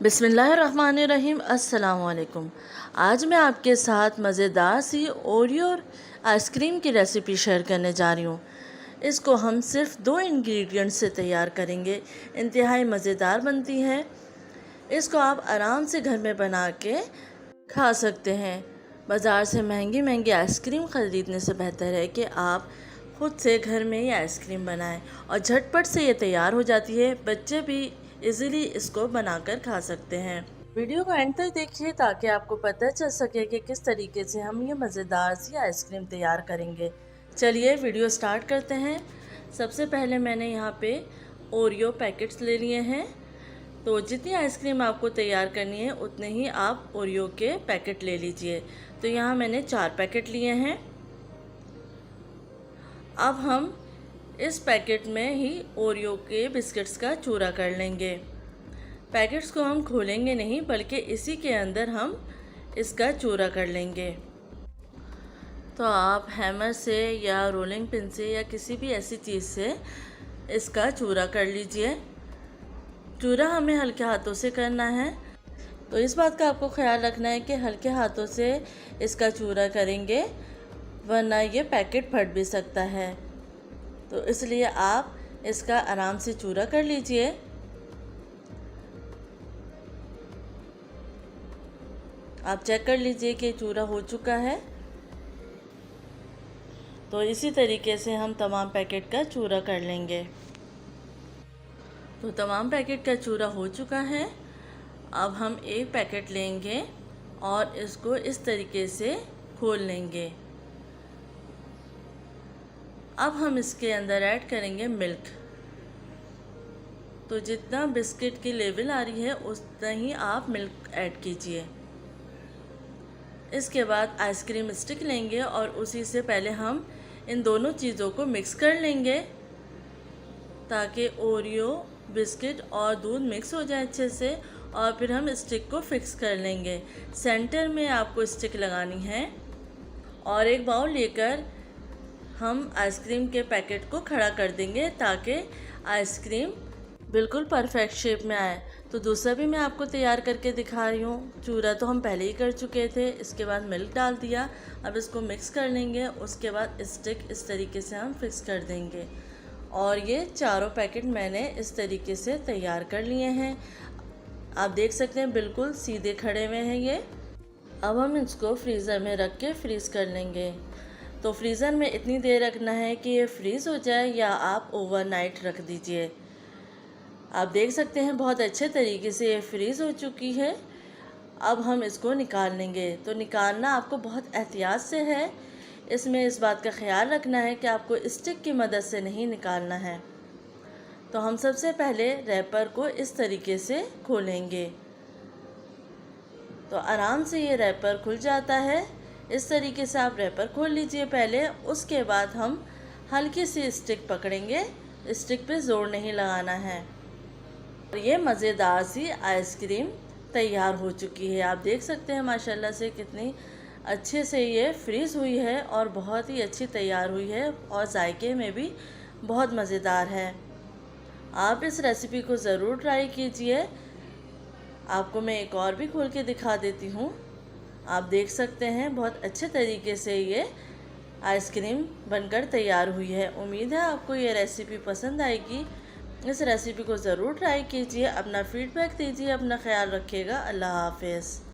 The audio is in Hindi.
बिस्मिल्लाहिर्रहमानिर्रहीम। अस्सलाम वालेकुम। आज मैं आपके साथ मज़ेदार सी ओरियो आइसक्रीम की रेसिपी शेयर करने जा रही हूँ। इसको हम सिर्फ 2 इंग्रेडिएंट से तैयार करेंगे। इंतहाई मज़ेदार बनती है। इसको आप आराम से घर में बना के खा सकते हैं। बाज़ार से महंगी महंगी आइसक्रीम ख़रीदने से बेहतर है कि आप ख़ुद से घर में ही आइसक्रीम बनाएं और झटपट से ये तैयार हो जाती है। बच्चे भी इजीली इसको बनाकर खा सकते हैं। वीडियो को एंड तक देखिए ताकि आपको पता चल सके कि किस तरीके से हम ये मज़ेदार सी आइसक्रीम तैयार करेंगे। चलिए वीडियो स्टार्ट करते हैं। सबसे पहले मैंने यहाँ पे ओरियो पैकेट्स ले लिए हैं। तो जितनी आइसक्रीम आपको तैयार करनी है उतने ही आप ओरियो के पैकेट ले लीजिए। तो यहाँ मैंने 4 पैकेट लिए हैं। अब हम इस पैकेट में ही ओरियो के बिस्किट्स का चूरा कर लेंगे। पैकेट्स को हम खोलेंगे नहीं बल्कि इसी के अंदर हम इसका चूरा कर लेंगे। तो आप हैमर से या रोलिंग पिन से या किसी भी ऐसी चीज़ से इसका चूरा कर लीजिए। चूरा हमें हल्के हाथों से करना है। तो इस बात का आपको ख्याल रखना है कि हल्के हाथों से इसका चूरा करेंगे वरना ये पैकेट फट भी सकता है। तो इसलिए आप इसका आराम से चूरा कर लीजिए। आप चेक कर लीजिए कि चूरा हो चुका है। तो इसी तरीके से हम तमाम पैकेट का चूरा कर लेंगे। तो तमाम पैकेट का चूरा हो चुका है। अब हम एक पैकेट लेंगे और इसको इस तरीके से खोल लेंगे। अब हम इसके अंदर ऐड करेंगे मिल्क। तो जितना बिस्किट की लेवल आ रही है उतना ही आप मिल्क ऐड कीजिए। इसके बाद आइसक्रीम स्टिक लेंगे और उसी से पहले हम इन दोनों चीज़ों को मिक्स कर लेंगे ताकि ओरियो बिस्किट और दूध मिक्स हो जाए अच्छे से। और फिर हम स्टिक को फिक्स कर लेंगे। सेंटर में आपको स्टिक लगानी है और एक बाउल लेकर हम आइसक्रीम के पैकेट को खड़ा कर देंगे ताकि आइसक्रीम बिल्कुल परफेक्ट शेप में आए। तो दूसरा भी मैं आपको तैयार करके दिखा रही हूँ। चूरा तो हम पहले ही कर चुके थे। इसके बाद मिल्क डाल दिया। अब इसको मिक्स कर लेंगे। उसके बाद स्टिक इस तरीके से हम फिक्स कर देंगे। और ये चारों पैकेट मैंने इस तरीके से तैयार कर लिए हैं। आप देख सकते हैं बिल्कुल सीधे खड़े हुए हैं ये। अब हम इसको फ्रीज़र में रख के फ्रीज़ कर लेंगे। तो फ्रीज़र में इतनी देर रखना है कि ये फ्रीज़ हो जाए या आप ओवरनाइट रख दीजिए। आप देख सकते हैं बहुत अच्छे तरीके से ये फ्रीज़ हो चुकी है। अब हम इसको निकाल लेंगे। तो निकालना आपको बहुत एहतियात से है। इसमें इस बात का ख्याल रखना है कि आपको स्टिक की मदद से नहीं निकालना है। तो हम सबसे पहले रैपर को इस तरीके से खोलेंगे। तो आराम से ये रैपर खुल जाता है। इस तरीके से आप रैपर खोल लीजिए पहले। उसके बाद हम हल्की सी स्टिक पकड़ेंगे। स्टिक पे ज़ोर नहीं लगाना है। और ये मज़ेदार सी आइसक्रीम तैयार हो चुकी है। आप देख सकते हैं माशाल्लाह से कितनी अच्छे से ये फ्रीज़ हुई है और बहुत ही अच्छी तैयार हुई है और जायके में भी बहुत मज़ेदार है। आप इस रेसिपी को ज़रूर ट्राई कीजिए। आपको मैं एक और भी खोल के दिखा देती हूँ। आप देख सकते हैं बहुत अच्छे तरीके से ये आइसक्रीम बनकर तैयार हुई है। उम्मीद है आपको ये रेसिपी पसंद आएगी। इस रेसिपी को ज़रूर ट्राई कीजिए। अपना फीडबैक दीजिए। अपना ख्याल रखिएगा। अल्लाह हाफ़िज़।